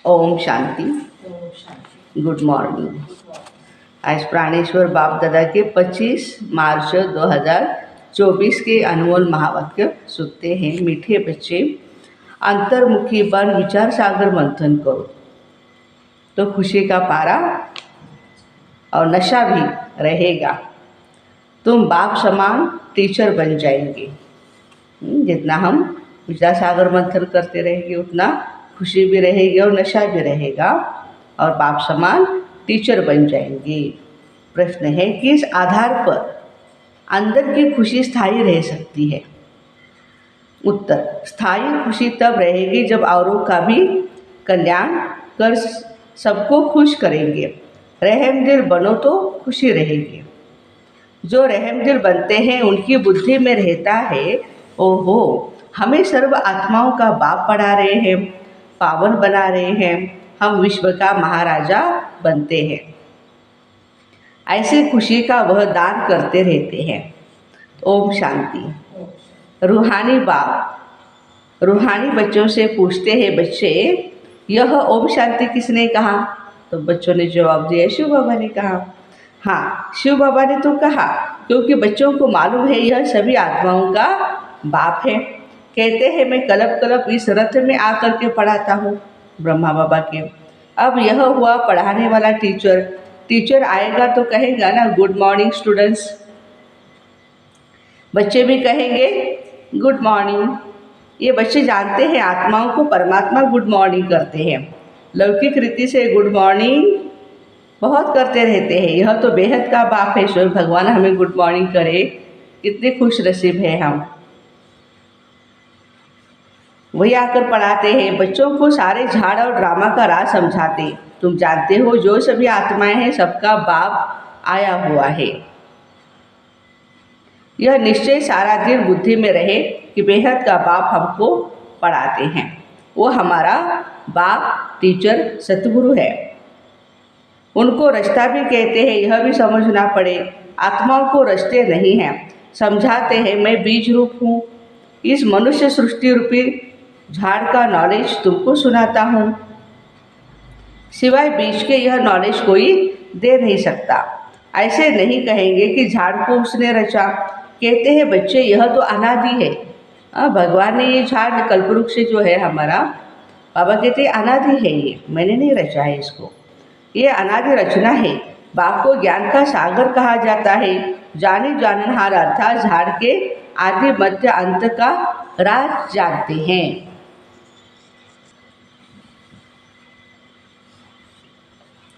Om Shanti. Good morning. आज प्राणेश्वर बाप दादा के 25 मार्च 2024 के अनमोल महावाक्य सुनते हैं। मीठे बच्चे, अंतर्मुखी बन विचार सागर मंथन करो तो खुशी का पारा और नशा भी रहेगा। तुम बाप समान टीचर बन जाएंगे। जितना हम विचार सागर मंथन करते रहेंगे उतना खुशी भी रहेगी और नशा भी रहेगा और बाप समान टीचर बन जाएंगे। प्रश्न है, किस आधार पर अंदर की खुशी स्थायी रह सकती है? उत्तर, स्थायी खुशी तब रहेगी जब औरों का भी कल्याण कर सबको खुश करेंगे। रहमदिल बनो तो खुशी रहेगी। जो रहमदिल बनते हैं उनकी बुद्धि में रहता है, ओहो हमें सर्व आत्माओं का बाप पढ़ा रहे हैं, पावन बना रहे हैं, हम विश्व का महाराजा बनते हैं। ऐसे खुशी का वह दान करते रहते हैं। ओम शांति। रूहानी बाप रूहानी बच्चों से पूछते हैं, बच्चे यह ओम शांति किसने कहा? तो बच्चों ने जवाब दिया, शिव बाबा ने कहा। हाँ, शिव बाबा ने तो कहा क्योंकि बच्चों को मालूम है यह सभी आत्माओं का बाप है। कहते हैं मैं कल्प कल्प इस रथ में आकर के पढ़ाता हूँ ब्रह्मा बाबा के। अब यह हुआ पढ़ाने वाला टीचर आएगा तो कहेगा ना, गुड मॉर्निंग स्टूडेंट्स। बच्चे भी कहेंगे गुड मॉर्निंग। ये बच्चे जानते हैं आत्माओं को परमात्मा गुड मॉर्निंग करते हैं। लौकिक रीति से गुड मॉर्निंग बहुत करते रहते हैं। यह तो बेहद का बाप है, स्वयं भगवान हमें गुड मॉर्निंग करे, कितने खुश नसीब है हम। वही आकर पढ़ाते हैं, बच्चों को सारे झाड़ और ड्रामा का राज समझाते। तुम जानते हो जो सभी आत्माएं हैं सबका बाप आया हुआ है। यह निश्चय सारा दिन बुद्धि में रहे कि बेहद का बाप हमको पढ़ाते हैं। वो हमारा बाप टीचर सतगुरु है। उनको रास्ता भी कहते हैं, यह भी समझना पड़े। आत्माओं को रास्ते नहीं हैं, समझाते हैं मैं बीज रूप हूँ। इस मनुष्य सृष्टि रूपी झाड़ का नॉलेज तुमको सुनाता हूँ। सिवाय बीज के यह नॉलेज कोई दे नहीं सकता। ऐसे नहीं कहेंगे कि झाड़ को उसने रचा। कहते हैं बच्चे यह तो अनादि है। भगवान ने ये झाड़ कल्पवृक्ष जो है हमारा, बाबा कहते हैं अनादि है, ये मैंने नहीं रचा है इसको, ये अनादि रचना है। बाप को ज्ञान का सागर कहा जाता है। जाने जाननहार अर्थात झाड़ के आदि मध्य अंत का राज जानते हैं।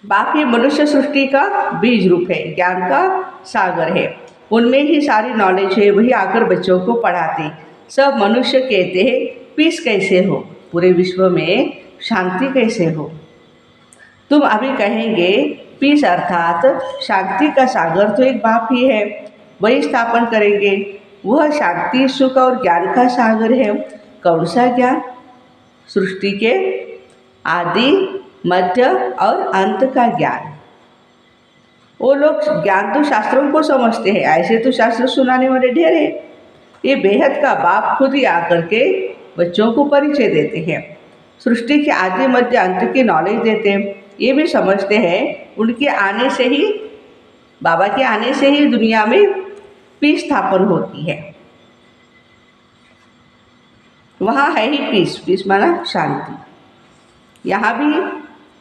बाप ही मनुष्य सृष्टि का बीज रूप है, ज्ञान का सागर है। उनमें ही सारी नॉलेज है, वही आकर बच्चों को पढ़ाते। सब मनुष्य कहते हैं पीस कैसे हो, पूरे विश्व में शांति कैसे हो। तुम अभी कहेंगे पीस अर्थात शांति का सागर तो एक बाप ही है, वही स्थापन करेंगे। वह शांति सुख और ज्ञान का सागर है। कौन सा ज्ञान? सृष्टि के आदि मध्य और अंत का ज्ञान। वो लोग ज्ञान तो शास्त्रों को समझते हैं, ऐसे तो शास्त्र सुनाने वाले ढेर है। ये बेहद का बाप खुद ही आकर के बच्चों को परिचय देते हैं, सृष्टि के आदि मध्य अंत की नॉलेज देते हैं। ये भी समझते हैं उनके आने से ही, बाबा के आने से ही दुनिया में पीस स्थापन होती है। वहाँ है ही पीस, पीस माना शांति। यहाँ भी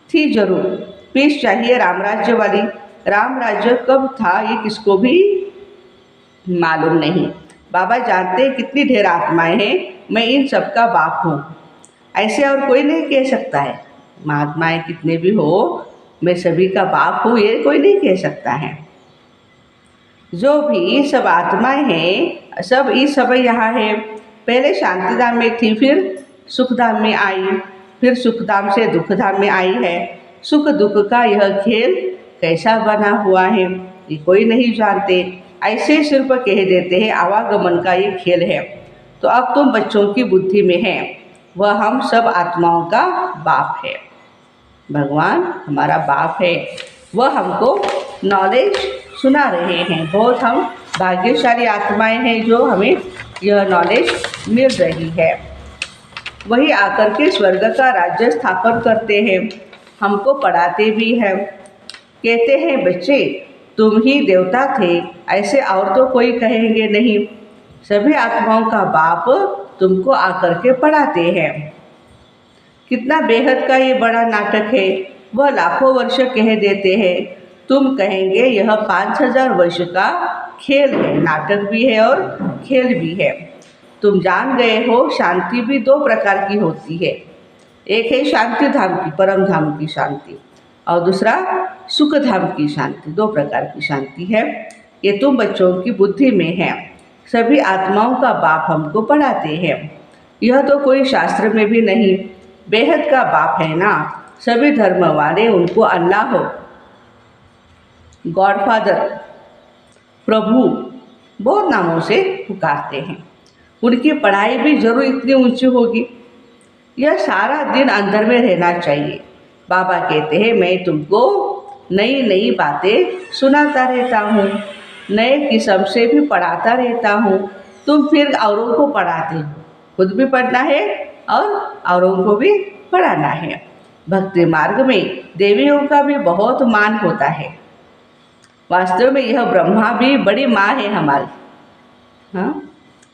थी जरूर पीस चाहिए राम राज्य वाली। राम राज्य कब था ये किसको भी मालूम नहीं। बाबा जानते हैं कितनी ढेर आत्माएं हैं, मैं इन सब का बाप हूँ, ऐसे और कोई नहीं कह सकता है। महात्माएं कितने भी हो, मैं सभी का बाप हूँ, ये कोई नहीं कह सकता है। जो भी सब आत्माएं हैं सब इस समय यहाँ है। पहले शांतिधाम में थी, फिर सुखधाम में आई, फिर सुखधाम से दुखधाम में आई है। सुख दुख का यह खेल कैसा बना हुआ है ये कोई नहीं जानते। ऐसे सिर्फ कह देते हैं आवागमन का ये खेल है। तो अब तुम बच्चों की बुद्धि में है, वह हम सब आत्माओं का बाप है। भगवान हमारा बाप है, वह हमको नॉलेज सुना रहे हैं। बहुत हम भाग्यशाली आत्माएं हैं जो हमें यह नॉलेज मिल रही है। वही आकर के स्वर्ग का राज्य स्थापन करते हैं, हमको पढ़ाते भी हैं। कहते हैं बच्चे तुम ही देवता थे, ऐसे और तो कोई कहेंगे नहीं। सभी आत्माओं का बाप तुमको आकर के पढ़ाते हैं। कितना बेहद का ये बड़ा नाटक है। वह लाखों वर्ष कह देते हैं, तुम कहेंगे यह 5000 वर्ष का खेल है। नाटक भी है और खेल भी है। तुम जान गए हो शांति भी 2 प्रकार की होती है। एक है शांति धाम की, परम धाम की शांति, और दूसरा सुख धाम की शांति। 2 प्रकार की शांति है। ये तुम बच्चों की बुद्धि में है। सभी आत्माओं का बाप हमको पढ़ाते हैं। यह तो कोई शास्त्र में भी नहीं, बेहद का बाप है ना। सभी धर्म वाले उनको अल्लाह, गॉडफादर, प्रभु बहुत नामों से पुकारते हैं। उनकी पढ़ाई भी जरूर इतनी ऊंची होगी। यह सारा दिन अंदर में रहना चाहिए। बाबा कहते हैं मैं तुमको नई नई बातें सुनाता रहता हूँ, नए किस्म से भी पढ़ाता रहता हूँ। तुम फिर औरों को पढ़ाते हो, खुद भी पढ़ना है और औरों को भी पढ़ाना है। भक्ति मार्ग में देवियों का भी बहुत मान होता है। वास्तव में यह ब्रह्मा भी बड़ी माँ है हमारी। हाँ,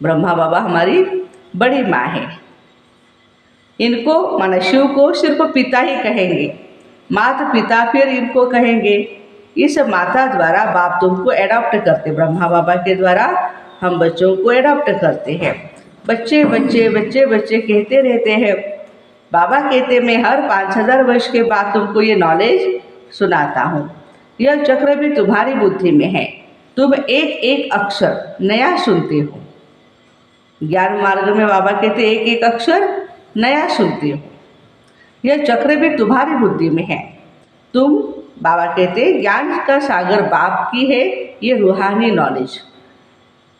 ब्रह्मा बाबा हमारी बड़ी माँ है। इनको माना शिव को सिर्फ पिता ही कहेंगे, माता पिता फिर इनको कहेंगे। इस माता द्वारा बाप तुमको एडॉप्ट करते, ब्रह्मा बाबा के द्वारा हम बच्चों को एडॉप्ट करते हैं। बच्चे बच्चे बच्चे बच्चे कहते रहते हैं। बाबा कहते मैं हर 5000 वर्ष के बाद तुमको ये नॉलेज सुनाता हूँ। यह चक्र भी तुम्हारी बुद्धि में है। तुम एक एक अक्षर नया सुनते हो। ज्ञान मार्ग में बाबा कहते एक एक अक्षर नया सुनते हो। यह चक्र भी तुम्हारी बुद्धि में है। तुम, बाबा कहते ज्ञान का सागर बाप की है। ये रूहानी नॉलेज,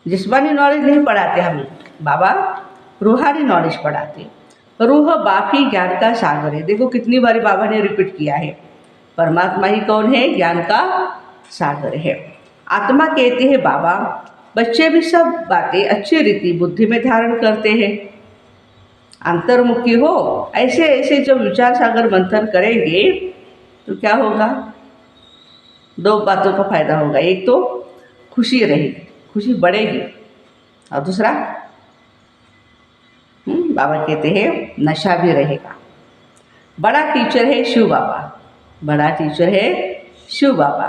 जिस्मानी नॉलेज नहीं पढ़ाते हमें, बाबा रूहानी नॉलेज पढ़ाते। रूह बाप ही ज्ञान का सागर है। देखो कितनी बारी बाबा ने रिपीट किया है। परमात्मा ही कौन है? ज्ञान का सागर है। आत्मा कहते हैं बाबा बच्चे भी सब बातें अच्छी रीति बुद्धि में धारण करते हैं। अंतर्मुखी हो ऐसे ऐसे जब विचार सागर मंथन करेंगे तो क्या होगा? 2 बातों का फायदा होगा। एक तो खुशी रहेगी, खुशी बढ़ेगी, और दूसरा बाबा कहते हैं नशा भी रहेगा। बड़ा टीचर है शिव बाबा, बड़ा टीचर है शिव बाबा।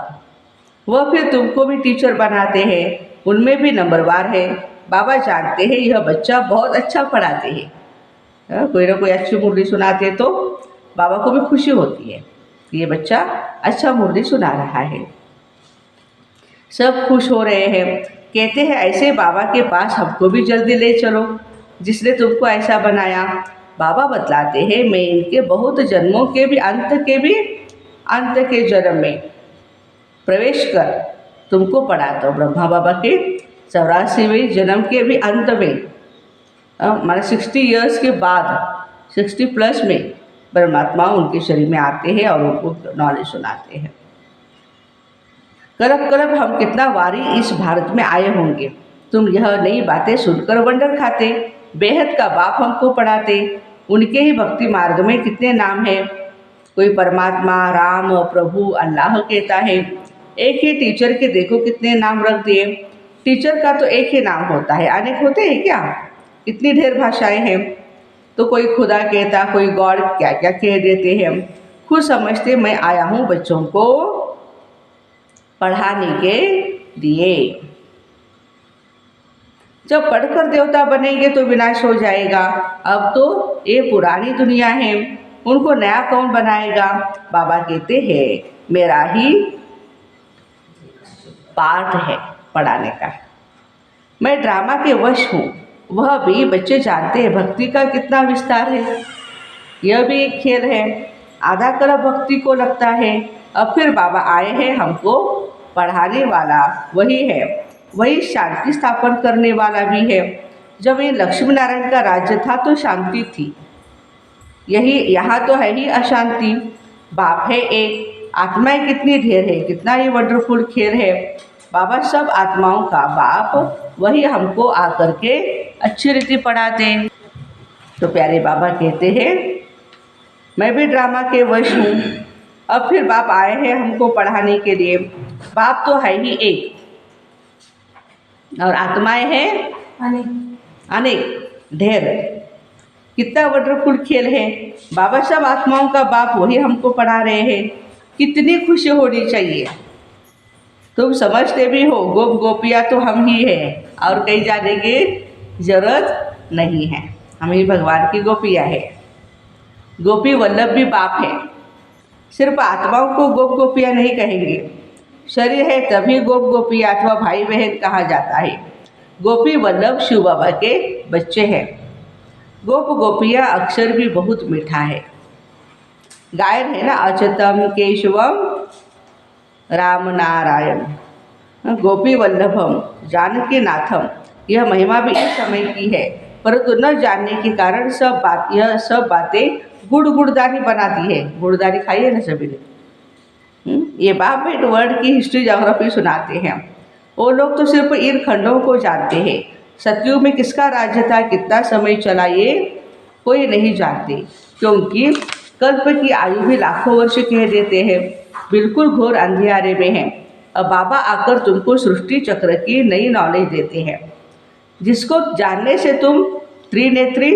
वह फिर तुमको भी टीचर बनाते हैं, उनमें भी नंबरवार है। बाबा जानते हैं यह बच्चा बहुत अच्छा पढ़ाते हैं। कोई ना कोई अच्छी मुरली सुनाते तो बाबा को भी खुशी होती है कि ये बच्चा अच्छा मुरली सुना रहा है। सब खुश हो रहे हैं। कहते हैं ऐसे बाबा के पास हमको भी जल्दी ले चलो, जिसने तुमको ऐसा बनाया। बाबा बतलाते हैं मैं इनके बहुत जन्मों के भी अंत के जन्म में प्रवेश कर तुमको पढ़ाता हूँ। ब्रह्मा बाबा के 84वें जन्म के भी अंत में, माना 60 इयर्स के बाद, 60 प्लस में परमात्मा उनके शरीर में आते हैं और उनको नॉलेज सुनाते हैं। कलब कलब हम कितना वारी इस भारत में आए होंगे। तुम यह नई बातें सुनकर वंडर खाते। बेहद का बाप हमको पढ़ाते। उनके ही भक्ति मार्ग में कितने नाम हैं। कोई परमात्मा, राम, प्रभु, अल्लाह कहता है। एक ही टीचर के देखो कितने नाम रख दिए। टीचर का तो एक ही नाम होता है, अनेक होते हैं क्या? इतनी ढेर भाषाएं हैं। तो कोई खुदा कहता, कोई गॉड, क्या क्या कह देते हैं। खुद समझते मैं आया हूँ बच्चों को पढ़ाने के लिए। जब पढ़कर देवता बनेंगे तो विनाश हो जाएगा। अब तो ये पुरानी दुनिया है, उनको नया कौन बनाएगा? बाबा कहते हैं मेरा ही पार्ट है पढ़ाने का। मैं ड्रामा के वश हूँ। वह भी बच्चे जानते हैं भक्ति का कितना विस्तार है। यह भी एक खेल है। आधा कला भक्ति को लगता है। अब फिर बाबा आए हैं हमको पढ़ाने वाला वही है, वही शांति स्थापन करने वाला भी है। जब ये लक्ष्मी नारायण का राज्य था तो शांति थी, यही यहाँ तो है ही अशांति। बाप है एक, आत्माएं कितनी ढेर है, कितना ये वंडरफुल खेल है। बाबा सब आत्माओं का बाप, वही हमको आकर के अच्छी रीति पढ़ाते। तो प्यारे बाबा कहते हैं, मैं भी ड्रामा के वश हूँ। अब फिर बाप आए हैं हमको पढ़ाने के लिए। बाप तो है ही एक और आत्माएं हैं अनेक ढेर। कितना वंडरफुल खेल है। बाबा सब आत्माओं का बाप, वही हमको पढ़ा रहे हैं। कितनी खुशी होनी चाहिए। तुम समझते भी हो गोप गोपियाँ तो हम ही हैं और कहीं जाने की जरूरत नहीं है। हम ही भगवान की गोपियाँ हैं। गोपी वल्लभ भी बाप है। सिर्फ आत्माओं को गोप गोपियाँ नहीं कहेंगे। शरीर है तभी गोप गोपियाँ अथवा भाई बहन कहा जाता है। गोपी वल्लभ शिव बाबा के बच्चे हैं। गोप गोपियाँ अक्षर भी बहुत मीठा है। गायन है ना, अच्युतम केशवम राम नारायण गोपी वल्लभम जानकी नाथम। यह महिमा भी इस समय की है, परंतु न जानने के कारण यह सब बातें गुड़दानी बनाती है। गुड़दानी खाइए ना सभी ने। ये बाप बेट वर्ल्ड की हिस्ट्री ज्योग्राफी सुनाते हैं। वो लोग तो सिर्फ इन खंडों को जानते हैं। सतयुग में किसका राज्य था, कितना समय चला, ये कोई नहीं जानते, क्योंकि कल्प की आयु भी लाखों वर्ष कह देते हैं। बिल्कुल घोर अंधियारे में है। अब बाबा आकर तुमको सृष्टि चक्र की नई नॉलेज देते हैं, जिसको जानने से तुम त्रिनेत्री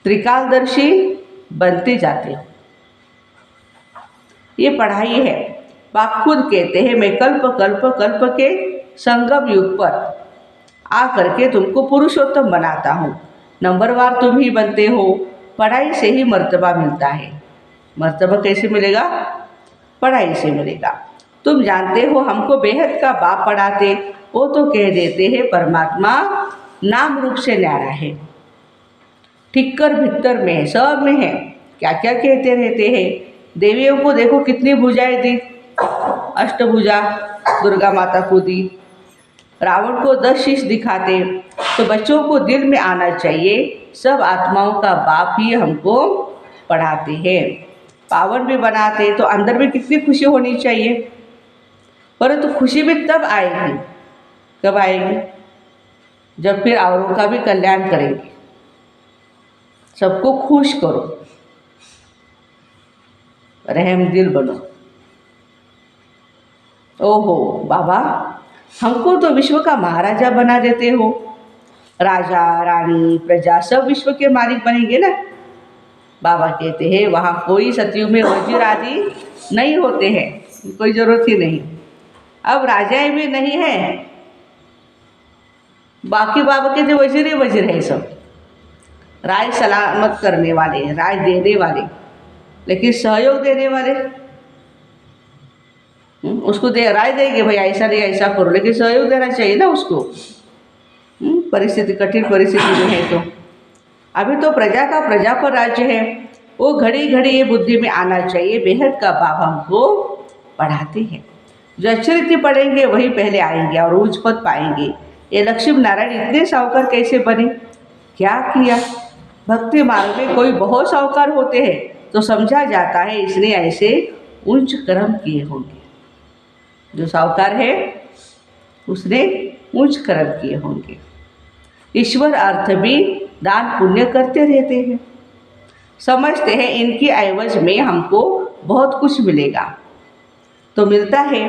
त्रिकालदर्शी बनते जाते हो। ये पढ़ाई है। बाप खुद कहते हैं, मैं कल्प कल्प कल्प के संगम युग पर आ करके तुमको पुरुषोत्तम बनाता हूँ। नंबरवार तुम ही बनते हो। पढ़ाई से ही मर्तबा मिलता है। मर्तबा कैसे मिलेगा? पढ़ाई से मिलेगा। तुम जानते हो हमको बेहद का बाप पढ़ाते, वो तो कह देते हैं परमात्मा नाम रूप से न्यारा है, ठिक्कर भित्तर में है, सब में है। क्या क्या कहते रहते हैं। देवियों को देखो कितनी भुजाएं दी, अष्टभुजा दुर्गा माता को दी। रावण को 10 शीश दिखाते। तो बच्चों को दिल में आना चाहिए, सब आत्माओं का बाप ही हमको पढ़ाते हैं, पावन भी बनाते। तो अंदर में कितनी खुशी होनी चाहिए। परंतु खुशी भी तब आएगी, कब आएगी? जब फिर औरों का भी कल्याण करेंगे। सबको खुश करो, रहम दिल बनो। ओहो बाबा, हमको तो विश्व का महाराजा बना देते हो। राजा रानी प्रजा सब विश्व के मालिक बनेंगे ना। बाबा कहते हैं वहाँ कोई सतयुग में वजीर आदि नहीं होते हैं, कोई ज़रूरत ही नहीं। अब राजाएं भी नहीं हैं। बाकी बाबा कहते वजीर ही वजीर है सब, राय सलामत करने वाले, राय देने वाले, लेकिन सहयोग देने वाले उसको राय देंगे भाई ऐसा नहीं ऐसा करो, लेकिन सहयोग देना चाहिए ना उसको। परिस्थिति कठिन परिस्थिति में है तो अभी तो प्रजा का प्रजा पर राज्य है। वो घड़ी घड़ी ये बुद्धि में आना चाहिए, बेहद का बाप हमको पढ़ाते हैं। जो अच्छी रीति पढ़ेंगे वही पहले आएंगे और उच्च पद पाएंगे। ये लक्ष्मी नारायण इतने साहूकार कैसे बने, क्या किया? भक्ति मार्ग में कोई बहुत साहूकार होते हैं तो समझा जाता है इसने ऐसे उच्च कर्म किए होंगे। जो साहूकार है उसने उच्च कर्म किए होंगे। ईश्वर अर्थ भी दान पुण्य करते रहते हैं। समझते हैं इनकी एवज में हमको बहुत कुछ मिलेगा, तो मिलता है।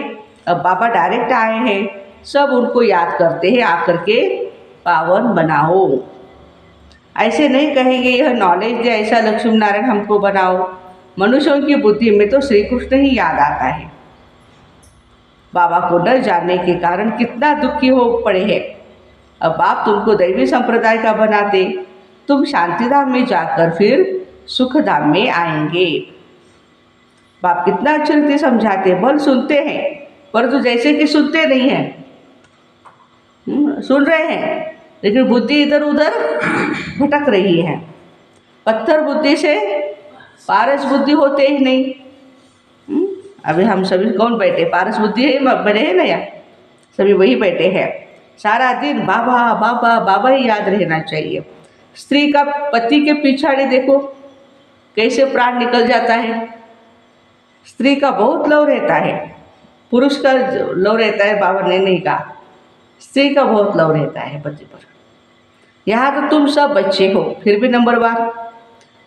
अब बाबा डायरेक्ट आए हैं, सब उनको याद करते हैं, आकर के पावन बनाओ। ऐसे नहीं कहेंगे यह नॉलेज दे, ऐसा लक्ष्मी नारायण हमको बनाओ। मनुष्यों की बुद्धि में तो श्री कृष्ण ही याद आता है। बाबा को न जानने के कारण कितना दुखी हो पड़े हैं। अब बाप तुमको दैवी संप्रदाय का बनाते, तुम शांतिधाम में जाकर फिर सुखधाम में आएंगे। बाप कितना अच्छी रीति समझाते, बल सुनते हैं, परंतु जैसे कि सुनते नहीं हैं। सुन रहे हैं लेकिन बुद्धि इधर उधर भटक रही है। पत्थर बुद्धि से पारस बुद्धि होते ही नहीं। अभी हम सभी कौन बैठे, पारस बुद्धि है बने हैं ना यार, सभी वही बैठे हैं। सारा दिन बाबा बाबा बाबा ही याद रहना चाहिए। स्त्री का पति के पीछाड़ी देखो कैसे प्राण निकल जाता है। स्त्री का बहुत लव रहता है, पुरुष का लव रहता है, बाबा ने नहीं कहा। स्त्री का बहुत लव रहता है पति पर। यहाँ तो तुम सब बच्चे हो, फिर भी नंबरवार।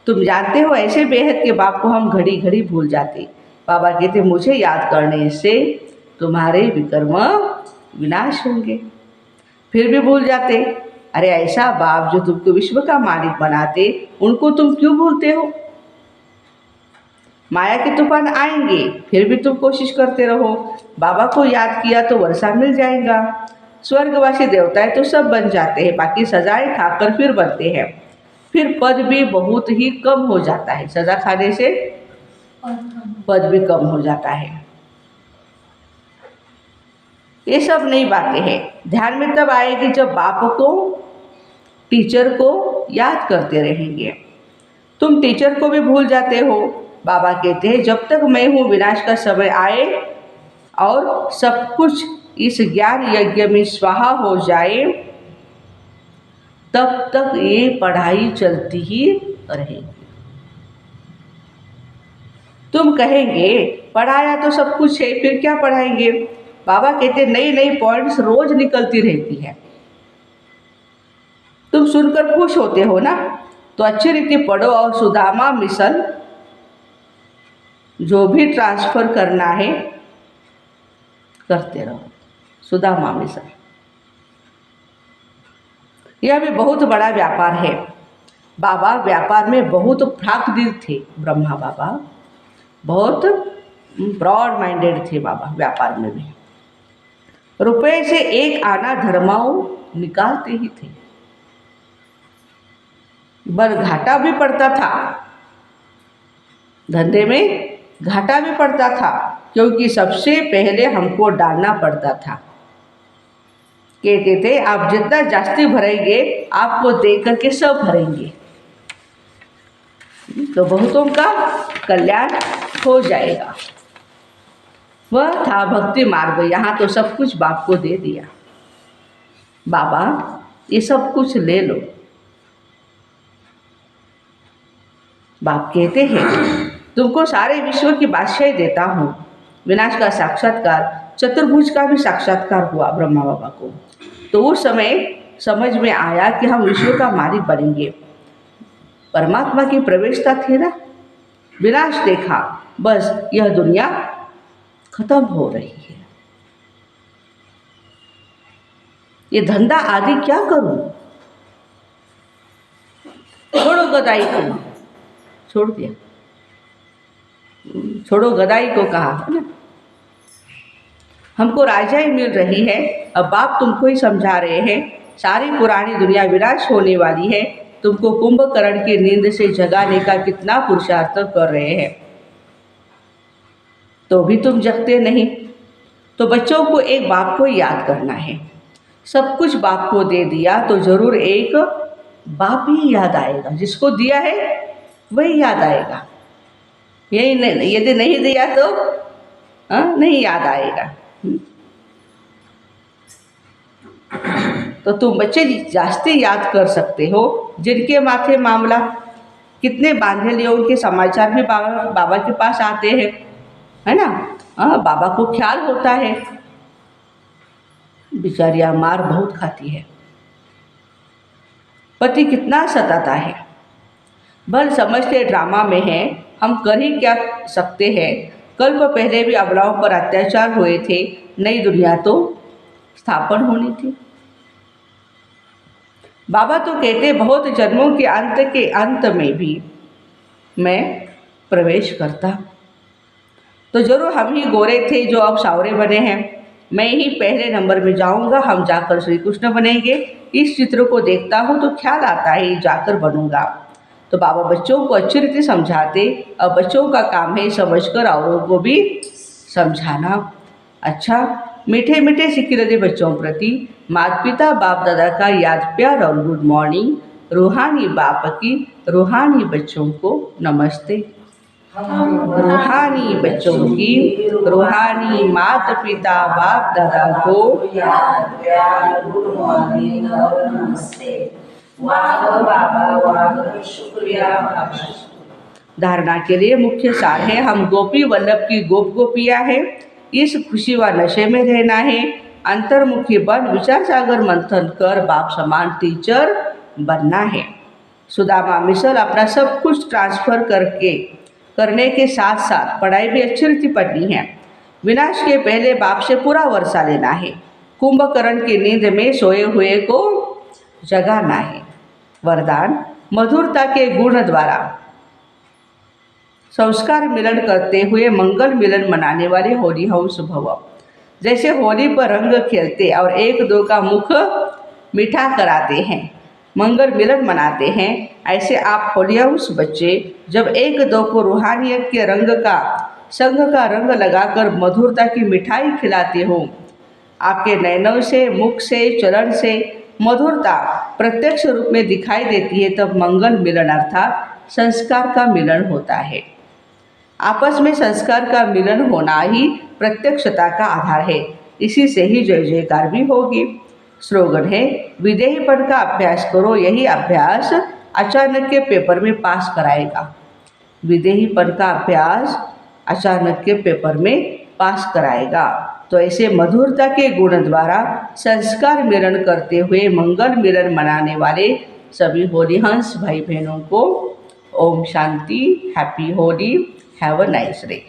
तुम जानते हो ऐसे बेहद के बाप को हम घड़ी घड़ी भूल जाते। बाबा कहते मुझे याद करने से तुम्हारे विकर्म विनाश होंगे। फिर भी भूल जाते। अरे ऐसा बाप जो तुमको विश्व का मालिक बनाते, उनको तुम क्यों भूलते हो? माया के तूफान आएंगे, फिर भी तुम कोशिश करते रहो। बाबा को याद किया तो वर्षा मिल जाएगा। स्वर्गवासी देवताएं तो सब बन जाते हैं, बाकी सजाएं खाकर फिर बनते हैं। फिर पद भी बहुत ही कम हो जाता है, सजा खाने से पद भी कम हो जाता है। ये सब नई बातें हैं। ध्यान में तब आएगी जब बाप को, टीचर को याद करते रहेंगे। तुम टीचर को भी भूल जाते हो। बाबा कहते हैं जब तक मैं हूँ, विनाश का समय आए और सब कुछ इस ज्ञान यज्ञ में स्वाहा हो जाए, तब तक ये पढ़ाई चलती ही रहेगी। तुम कहेंगे पढ़ाया तो सब कुछ है, फिर क्या पढ़ाएंगे? बाबा कहते नई नई पॉइंट्स रोज निकलती रहती है। तुम सुनकर खुश होते हो ना, तो अच्छी रीति पढ़ो और सुदामा मिशन जो भी ट्रांसफर करना है करते रहो। सुदामा मिशन यह भी बहुत बड़ा व्यापार है। बाबा व्यापार में बहुत प्राज्ञ थे। ब्रह्मा बाबा बहुत ब्रॉड माइंडेड थे। बाबा व्यापार में भी रुपए से एक आना धर्माओं निकालते ही थे। बल घाटा भी पड़ता था, धंधे में घाटा भी पड़ता था, क्योंकि सबसे पहले हमको डालना पड़ता था। कहते थे आप जितना जास्ती भरेंगे, आपको देख करके सब भरेंगे, तो बहुतों का कल्याण हो जाएगा। वह था भक्ति मार्ग। यहाँ तो सब कुछ बाप को दे दिया। बाबा ये सब कुछ ले लो। बाप कहते हैं तुमको सारे विश्व की बादशाही देता हूँ। विनाश का साक्षात्कार, चतुर्भुज का भी साक्षात्कार हुआ ब्रह्मा बाबा को। तो उस समय समझ में आया कि हम विश्व का मालिक बनेंगे। परमात्मा की प्रवेशता थी ना। विनाश देखा, बस यह दुनिया खत्म हो रही है। ये धंधा आदि क्या करूं? छोड़ो गदाई को, छोड़ दिया। छोड़ो गदाई को कहा है ना। हमको राजाई मिल रही है, अब बाप तुमको ही समझा रहे हैं। सारी पुरानी दुनिया विनाश होने वाली है। तुमको कुंभकर्ण की नींद से जगाने का कितना पुरुषार्थ कर रहे हैं, तो भी तुम जगते नहीं। तो बच्चों को एक बाप को याद करना है। सब कुछ बाप को दे दिया तो जरूर एक बाप ही याद आएगा। जिसको दिया है वही याद आएगा। यही नहीं, यदि नहीं दिया तो नहीं याद आएगा। तो तुम बच्चे जास्ती याद कर सकते हो जिनके माथे मामला कितने बांधे लिए, उनके समाचार भी बाबा के पास आते हैं, है ना। बाबा को ख्याल होता है। बेचारियाँ मार बहुत खाती है, पति कितना सताता है। भल समझते ड्रामा में है, हम कर ही क्या सकते हैं। कल्प पहले भी अबलाओं पर अत्याचार हुए थे, नई दुनिया तो स्थापन होनी थी। बाबा तो कहते बहुत जन्मों के अंत में भी मैं प्रवेश करता, तो जरूर हम ही गोरे थे जो अब सावरे बने हैं। मैं ही पहले नंबर में जाऊंगा, हम जाकर श्री कृष्ण बनेंगे। इस चित्र को देखता हूँ तो ख्याल आता है जाकर बनूंगा। तो बाबा बच्चों को अच्छी रीति समझाते, और बच्चों का काम है समझकर औरों को भी समझाना। अच्छा, मीठे मीठे सिक्किरदे बच्चों प्रति माता पिता बाप दादा का याद प्यार और गुड मॉर्निंग। रूहानी बाप की रूहानी बच्चों को नमस्ते। रूहानी बच्चों की रूहानी माता पिता बाप दादा को याद प्यार गुड मॉर्निंग और नमस्ते। वाह बाबा वाह, शुक्रिया बाबा। धारणा के लिए मुख्य सार है, हम गोपी वल्लभ की गोपियाँ हैं। इस खुशी व नशे में रहना है। अंतर्मुखी बन विचार सागर मंथन कर बाप समान टीचर बनना है। सुदामा मिसल अपना सब कुछ ट्रांसफ़र करने के साथ साथ पढ़ाई भी अच्छी रीति पढ़नी है। विनाश के पहले बाप से पूरा वर्षा लेना है। कुंभकर्ण की नींद में सोए हुए को जगाना है। वरदान, मधुरता के गुण द्वारा संस्कार मिलन करते हुए मंगल मिलन मनाने वाले होली हंस भव। जैसे होली पर रंग खेलते और एक दो का मुख मीठा कराते हैं, मंगल मिलन मनाते हैं, ऐसे आप होली हंस बच्चे जब एक दो को रूहानियत के संग का रंग लगाकर मधुरता की मिठाई खिलाते हो, आपके नैनों से, मुख से, चलन से मधुरता प्रत्यक्ष रूप में दिखाई देती है, तब मंगल मिलन अर्थात संस्कार का मिलन होता है। आपस में संस्कार का मिलन होना ही प्रत्यक्षता का आधार है। इसी से ही जय जयकार भी होगी। स्लोगन है, विदेहीपन का अभ्यास करो, यही अभ्यास अचानक के पेपर में पास कराएगा। विदेहीपन का अभ्यास अचानक के पेपर में पास कराएगा। तो ऐसे मधुरता के गुण द्वारा संस्कार मिलन करते हुए मंगल मिलन मनाने वाले सभी होली हंस भाई बहनों को ओम शांति, happy Holi, have a nice day.